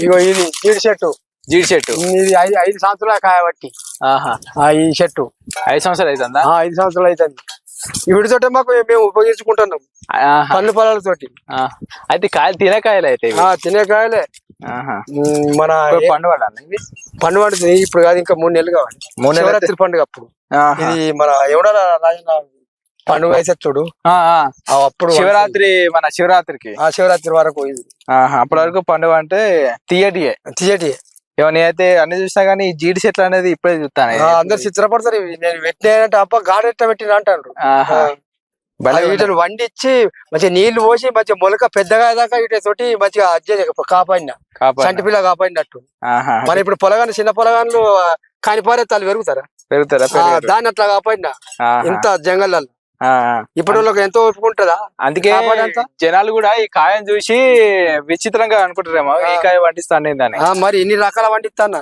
ఇగో ఇది జీడి చెట్టు. జీడి చెట్టు ఇది 5 సంవత్సరాల కాయబట్టి. ఈ చెట్టు 5 సంవత్సరాలు అవుతుందా? 5 సంవత్సరాలు అవుతుంది. ఈ విడితోటే మాకు మేము ఉపయోగించుకుంటున్నాం పండ్ల పొలాలతోటి. అయితే కాయలు తినేకాయలు అయితే తినే కాయలే. మన పండు పండు పడుతుంది ఇప్పుడు కాదు, ఇంకా 3 నెలలు కావాలి. శివరాత్రి పండుగ అప్పుడు. ఇది మన ఎవడ పండుగ వేసే చూడు అప్పుడు శివరాత్రి, మన శివరాత్రికి శివరాత్రి వరకు ఇది. అప్పటి వరకు పండుగ అంటే తీయటియే. నేనైతే అన్ని చూసినా గానీ ఈ జీడి చెట్లు అనేది ఇప్పుడే చూస్తాను. అందరు చిత్రపడతారు. నేను పెట్టినంటే అప్ప గాడెట్ట పెట్టిన అంటారు. వీటిని వండిచ్చి మంచిగా నీళ్లు పోసి మంచిగా మొలక పెద్దగా దాకా వీటి తోటి మంచిగా కాపాడిన చంటి పిల్ల కాపాడినట్టు. మరి ఇప్పుడు పొలగాని చిన్న పొలగాన్లు కానిపారేతాలు పెరుగుతారా? దాన్ని అట్లా కాపాడిన ఇంత జంగల్లో. ఇప్పుడు వాళ్ళకి ఎంతో ఒప్పుకుంటుందా? అందుకే జనాలు కూడా ఈ కాయను చూసి విచిత్రంగా అనుకుంటారేమో ఈ కాయ వండిస్తాను. మరి ఇన్ని రకాల వండిస్తానా.